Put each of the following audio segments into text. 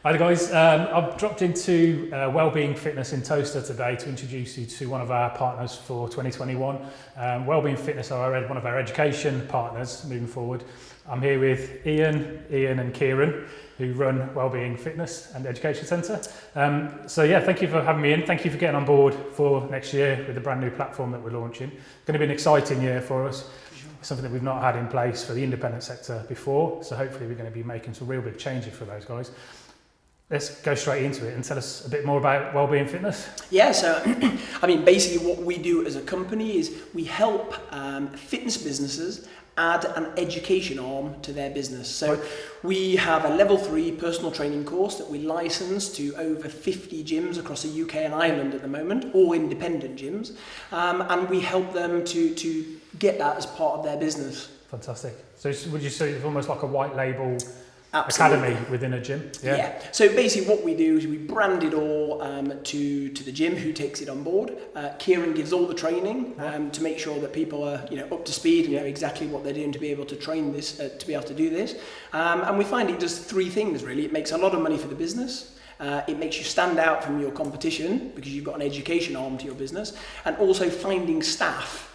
Hi guys, I've dropped into Wellbeing Fitness in Toaster today to introduce you to one of our partners for 2021. Wellbeing Fitness are one of our education partners moving forward. I'm here with Ian and Kieran, who run Wellbeing Fitness and Education Centre. So yeah, thank you for having me in. Thank you for getting on board for next year with the brand new platform that we're launching. It's going to be an exciting year for us. Something that we've not had in place for the independent sector before. So hopefully we're going to be making some real big changes for those guys. Let's go straight into it and tell us a bit more about Wellbeing Fitness. Yeah, so I mean, basically what we do as a company is we help fitness businesses add an education arm to their business. So we have a level 3 personal training course that we license to over 50 gyms across the UK and Ireland at the moment, all independent gyms, and we help them to get that as part of their business. Fantastic. So would you say it's almost like a white label Absolutely. academy within a gym? Yeah. So basically what we do is we brand it all to the gym who takes it on board. Kieran gives all the training to make sure that people are up to speed and know exactly what they're doing to be able to train this, to be able to do this. And we find it does 3 things really. It makes a lot of money for the business. It makes you stand out from your competition because you've got an education arm to your business, and also finding staff,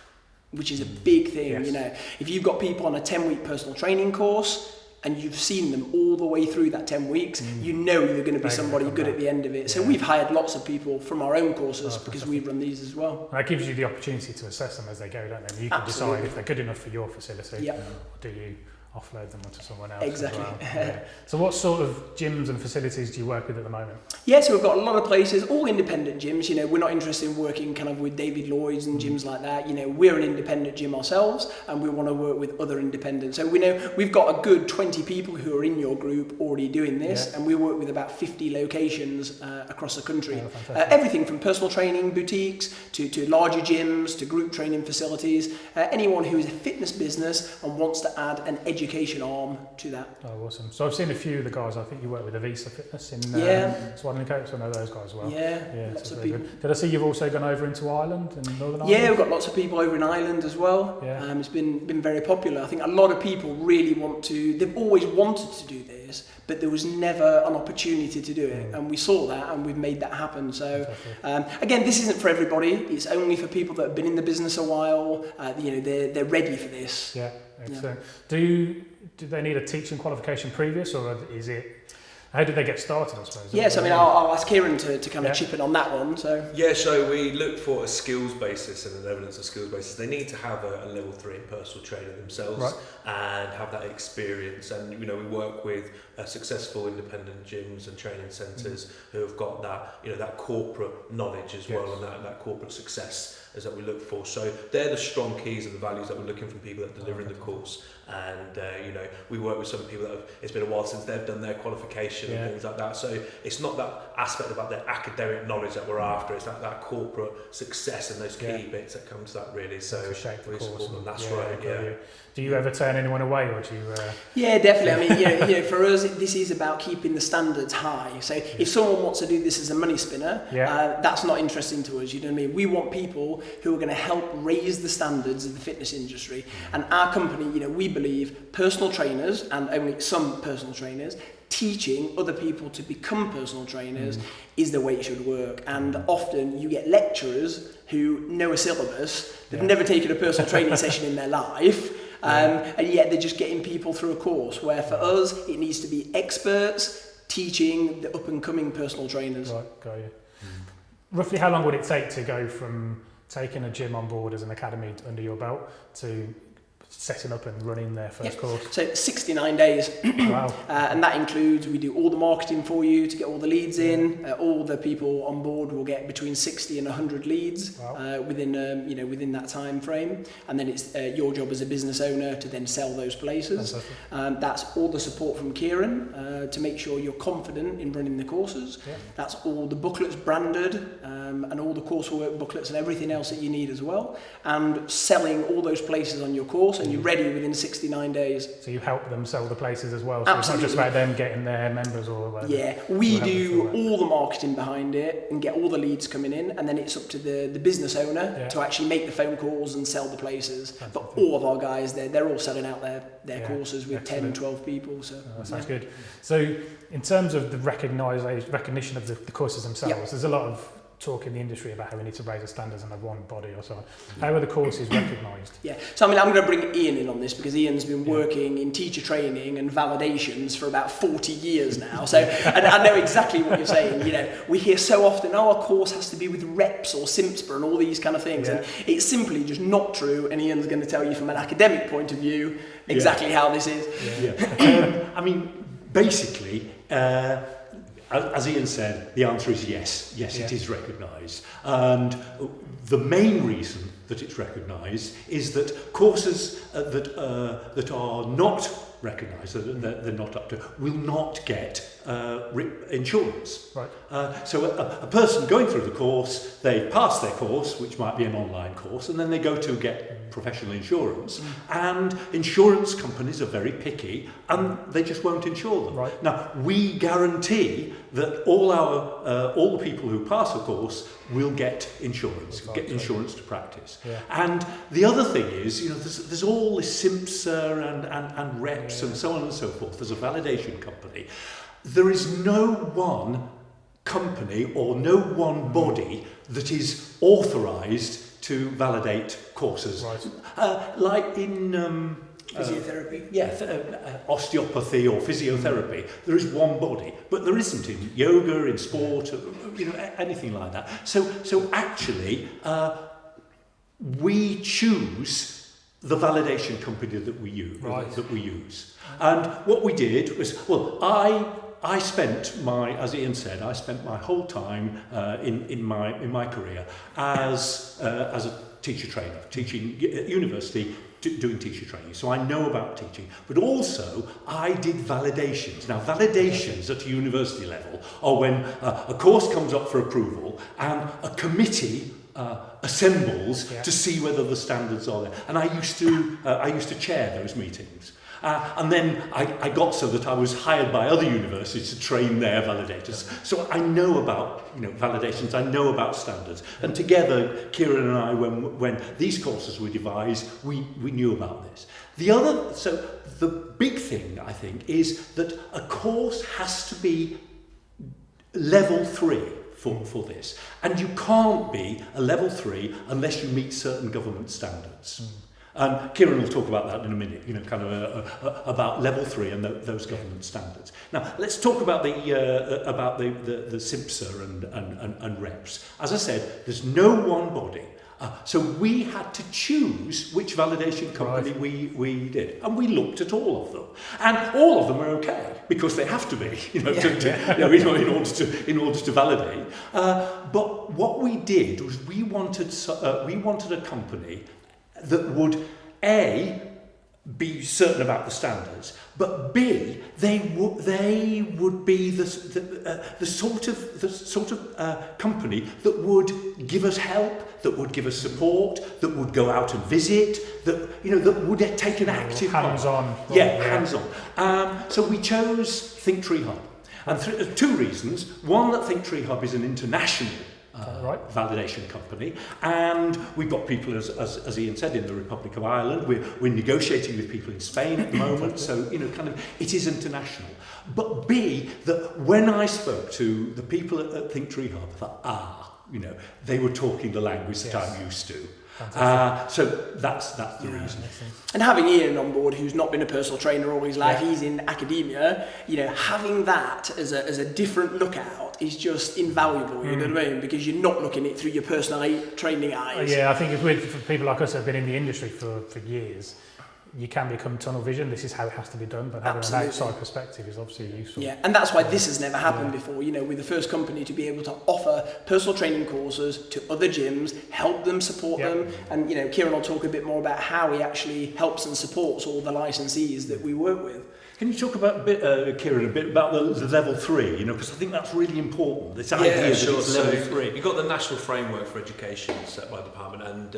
which is a big thing. Yes. If you've got people on a 10-week personal training course, and you've seen them all the way through that 10 weeks, you know you're going to be somebody good at the end of it. So we've hired lots of people from our own courses because we run these as well. That gives you the opportunity to assess them as they go, don't they? You can decide if they're good enough for your facility, or do you offload them onto someone else? Exactly. As well. Yeah. So what sort of gyms and facilities do you work with at the moment? Yeah, so we've got a lot of places, all independent gyms. We're not interested in working kind of with David Lloyd's and gyms like that. We're an independent gym ourselves, and we want to work with other independents. So we know we've got a good 20 people who are in your group already doing this, and we work with about 50 locations across the country. Everything from personal training boutiques to larger gyms to group training facilities. Anyone who is a fitness business and wants to add an education arm to that. Oh, awesome. So I've seen a few of the guys. I think you work with Avisa Fitness in Swaddling Coats. I know those guys well. Yeah, lots of people. Good. Did I see you've also gone over into Ireland and Northern Ireland? Yeah, we've got lots of people over in Ireland as well. It's been very popular. I think a lot of people really they've always wanted to do this, but there was never an opportunity to do it. And we saw that and we've made that happen. So again, this isn't for everybody. It's only for people that have been in the business a while. They're ready for this. Yeah, excellent. Do they need a teaching qualification previous, or is it? How did they get started, I suppose? Yes, I mean, I'll ask Kieran to kind of chip in on that one. So we look for a skills basis and an evidence of skills basis. They need to have a level 3 in personal training themselves and have that experience. And we work with successful independent gyms and training centres who have got that that corporate knowledge as well, and that corporate success is that we look for. So they're the strong keys and the values that we're looking for people that are delivering the course. And we work with some people that it's been a while since they've done their qualification and things like that. So it's not that aspect about their academic knowledge that we're after. It's that corporate success and those key bits that come to that really. So we support them. That's right. Yeah. Do you ever turn anyone away, or do you? Yeah, definitely. I mean, for us, this is about keeping the standards high. So if someone wants to do this as a money spinner, that's not interesting to us. You know what I mean? We want people who are going to help raise the standards of the fitness industry. And our company, we believe personal trainers, and only some personal trainers, teaching other people to become personal trainers is the way it should work. And often you get lecturers who know a syllabus, they've never taken a personal training session in their life, and yet they're just getting people through a course, where for us it needs to be experts teaching the up and coming personal trainers. Right, got you. Roughly how long would it take to go from taking a gym on board as an academy under your belt to setting up and running their first course? So 69 days. Wow. And that includes, we do all the marketing for you to get all the leads in. All the people on board will get between 60 and 100 leads within that time frame. And then it's your job as a business owner to then sell those places. That's all the support from Kieran to make sure you're confident in running the courses. That's all the booklets branded and all the coursework booklets and everything else that you need as well. And selling all those places on your course course and you're ready within 69 days. So you help them sell the places as well. So Absolutely. it's not just about them getting their members or whatever. Yeah, we do all the marketing behind it and get all the leads coming in, and then it's up to the business owner to actually make the phone calls and sell the places. But all of our guys, they're all selling out their courses with 10, 12 people. So that sounds good. So in terms of the recognition of the courses themselves, there's a lot of talk in the industry about how we need to raise the standards and have one body or so. How are the courses recognised? Yeah, so I mean, I'm going to bring Ian in on this because Ian's been working in teacher training and validations for about 40 years now. So and I know exactly what you're saying. You know, we hear so often, our course has to be with reps or SIMSPA and all these kind of things. And it's simply just not true. And Ian's going to tell you from an academic point of view exactly how this is. I mean, basically, as Ian said, the answer is yes. Yes, it is recognised. And the main reason that it's recognised is that courses that are not recognised, that they're not up to, will not get insurance. Right. So a person going through the course, they pass their course, which might be an online course, and then they go to get professional insurance. And insurance companies are very picky, and they just won't insure them. Right. Now, we guarantee that all the people who pass a course will get insurance, insurance to practice. Yeah. And the other thing is, you know, there's all this SIMSPA and reps and so on and so forth. There's a validation company. There is no one company or no one body that is authorised to validate courses. Right. Like in physiotherapy. Osteopathy or physiotherapy, there is one body, but there isn't in yoga, in sport, you know, anything like that. So actually, we choose the validation company that we use. And what we did was, I spent as Ian said, I spent my whole time in my career as a teacher trainer, teaching at university, doing teacher training. So I know about teaching, but also I did validations. Now, validations at a university level are when a course comes up for approval and a committee assembles to see whether the standards are there. And I used to chair those meetings. And then I got so that I was hired by other universities to train their validators. So I know about, you know, validations, I know about standards. And together, Kieran and I, when these courses were devised, we knew about this. The big thing, I think, is that a course has to be level 3 for this. And you can't be a level 3 unless you meet certain government standards. And Kieran will talk about that in a minute, you know, kind of about level 3 and those government standards. Now, let's talk about the SIMSA and reps. As I said, there's no one body. So we had to choose which validation company we did. And we looked at all of them. And all of them are okay, because they have to be, you know, in order to validate. But what we did was we wanted a company that would A, be certain about the standards, but B, they would be the sort of company that would give us help, that would give us support, that would go out and visit, that would take an active hands-on. Hands-on. So we chose Thinktree Hub, and 2 reasons. One, that Thinktree Hub is an international validation company, and we've got people, as Ian said, in the Republic of Ireland. We're negotiating with people in Spain at the moment, so, you know, kind of it is international. But B, that when I spoke to the people at Thinktree Hub, I thought, you know, they were talking the language that I'm used to. So that's the reason. And having Ian on board, who's not been a personal trainer all his life, he's in academia, you know, having that as a different lookout is just invaluable, you know what I mean? Because you're not looking at it through your personal training eyes. I think for people like us who have been in the industry for years, you can become tunnel vision. This is how it has to be done, but having an outside perspective is obviously useful. Yeah, and that's why this has never happened before. You know, we're the first company to be able to offer personal training courses to other gyms, help them, support them, and, you know, Kieran will talk a bit more about how he actually helps and supports all the licensees that we work with. Can you talk about Kieran, a bit about the level 3? You know, because I think that's really important. This idea that it's level 3. You've got the national framework for education set by the department, and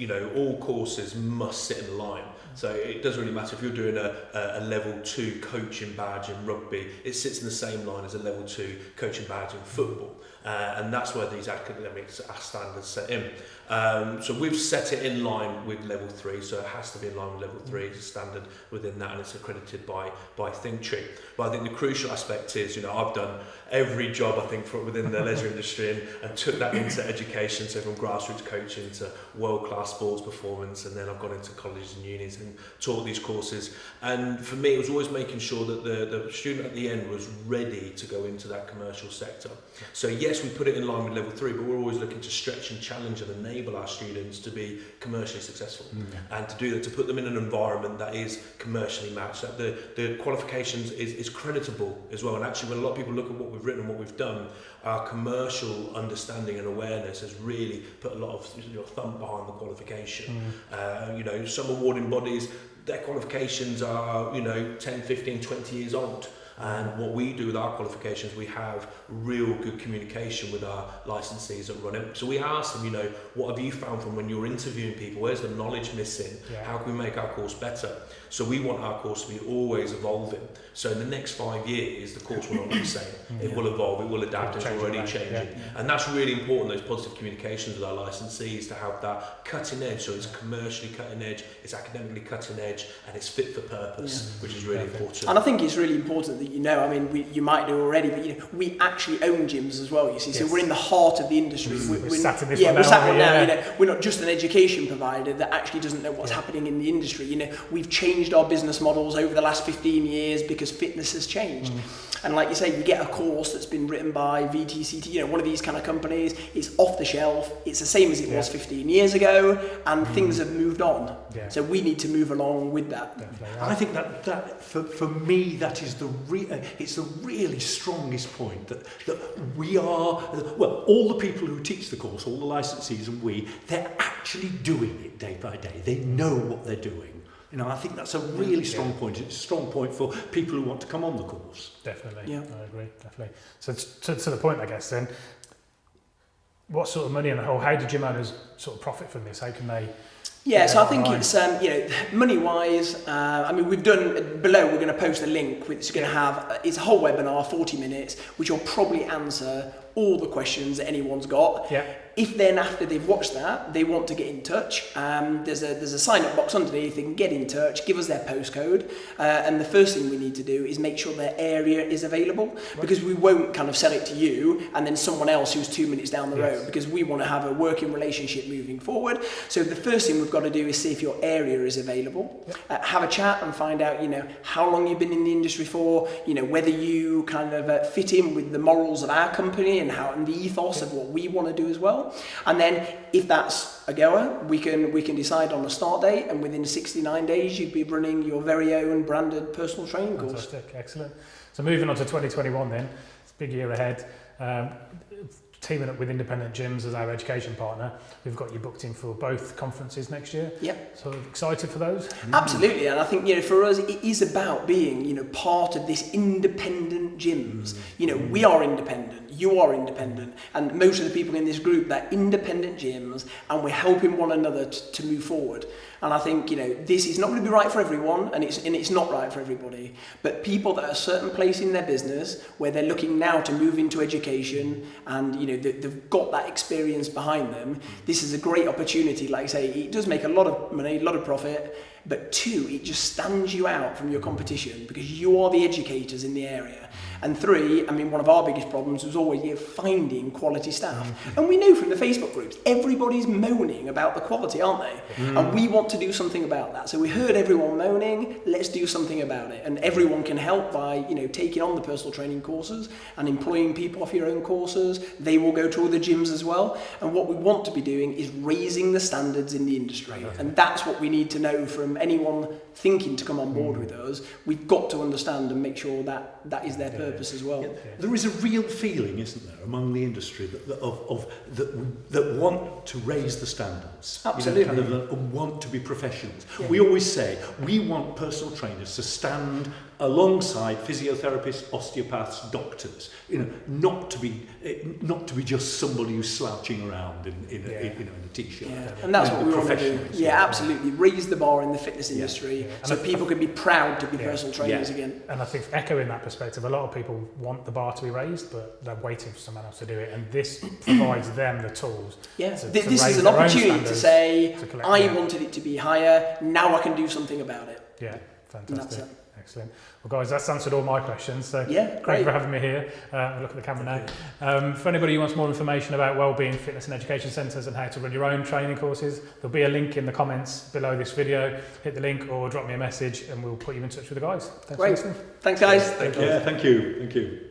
all courses must sit in line. So it doesn't really matter if you're doing a level 2 coaching badge in rugby, it sits in the same line as a level 2 coaching badge in football. And that's where these academic standards set in. So we've set it in line with level 3, so it has to be in line with level 3 as a standard within that, and it's accredited by ThinkTree. But I think the crucial aspect is, I've done every job I think within the leisure industry and took that into education, so from grassroots coaching to world-class sports performance, and then I've gone into colleges and unis and taught these courses. And for me, it was always making sure that the student at the end was ready to go into that commercial sector. So yes, we put it in line with level 3, but we're always looking to stretch and challenge and enable our students to be commercially successful, and to do that, to put them in an environment that is commercially matched, that the qualifications is creditable as well. And actually, when a lot of people look at what we've written and what we've done, our commercial understanding and awareness has really put a lot of thumb behind the qualification. Some awarding bodies, their qualifications are 10, 15, 20 years old. And what we do with our qualifications, we have real good communication with our licensees that run it. So we ask them, what have you found from when you're interviewing people? Where's the knowledge missing? Yeah. How can we make our course better? So we want our course to be always evolving. So in the next 5 years, the course will not be the same. It will evolve, it will adapt, it's already changing. Yeah. And that's really important, those positive communications with our licensees, to have that cutting edge. So it's commercially cutting edge, it's academically cutting edge, and it's fit for purpose, which is really important. And I think it's really important that you might do already, but we actually own gyms as well, you see. So we're in the heart of the industry. We're sat in this we're sat now. We're not just an education provider that actually doesn't know what's happening in the industry. We've changed our business models over the last 15 years because fitness has changed. And like you say, you get a course that's been written by VTCT, one of these kind of companies. It's off the shelf. It's the same as it was 15 years ago, and things have moved on. Yeah. So we need to move along with that. Definitely. I think that for me, that is it's the really strongest point that we are, all the people who teach the course, all the licensees and they're actually doing it day by day. They know what they're doing. I think that's a really strong point. It's a strong point for people who want to come on the course. Definitely, I agree, definitely. So to the point, I guess, then, what sort of money how do gym owners sort of profit from this? How can they... Yeah, so I think it's, money-wise, we've done, below we're going to post a link which is going to have, it's a whole webinar, 40 minutes, which will probably answer all the questions that anyone's got. Yeah. If then after they've watched that, they want to get in touch, there's a sign-up box underneath. They can get in touch, give us their postcode, and the first thing we need to do is make sure their area is available, because we won't kind of sell it to you and then someone else who's 2 minutes down the road, because we want to have a working relationship moving forward. So the first thing we've got to do is see if your area is available, have a chat and find out, how long you've been in the industry for, whether you kind of fit in with the morals of our company and the ethos of what we want to do as well. And then if that's a goer, we can decide on a start date, and within 69 days you'd be running your very own branded personal training course. Fantastic, excellent. So moving on to 2021 then, it's a big year ahead. Teaming up with independent gyms as our education partner, we've got you booked in for both conferences next year. Yep. So excited for those? Absolutely, and I think for us it is about being part of this independent gyms. We are independent, you are independent, and most of the people in this group, they're independent gyms, and we're helping one another to move forward. And I think this is not going to be right for everyone, and it's not right for everybody. But people that are at a certain place in their business where they're looking now to move into education, and they've got that experience behind them, this is a great opportunity. Like I say, it does make a lot of money, a lot of profit, but 2, it just stands you out from your competition because you are the educators in the area. And 3, one of our biggest problems was always finding quality staff. And we know from the Facebook groups, everybody's moaning about the quality, aren't they? And we want to do something about that. So we heard everyone moaning, let's do something about it. And everyone can help by, taking on the personal training courses and employing people off your own courses. They will go to other gyms as well. And what we want to be doing is raising the standards in the industry. And that's what we need to know from anyone thinking to come on board with us, we've got to understand and make sure that that is their purpose as well. There is a real feeling, isn't there, among the industry that want to raise the standards. Absolutely. You know, kind of want to be professionals. Yeah. We always say we want personal trainers to stand alongside physiotherapists, osteopaths, doctors. You know, not to be just somebody who's slouching around in a t-shirt. Yeah. And that's what we want to do. Yeah, absolutely. Raise the bar in the fitness industry so people can be proud to be personal trainers again. And I think echoing that perspective, a lot of people want the bar to be raised, but they're waiting for someone else to do it, and this provides them the tools. Yeah, this is an opportunity to say, I wanted it to be higher, now I can do something about it. Yeah, fantastic. Excellent. Well, guys, that's answered all my questions. So great for having me here. Look at the camera now. For anybody who wants more information about Wellbeing Fitness and Education Centres and how to run your own training courses, there'll be a link in the comments below this video. Hit the link or drop me a message and we'll put you in touch with the guys. Thanks for listening. Thanks, guys. Thank you.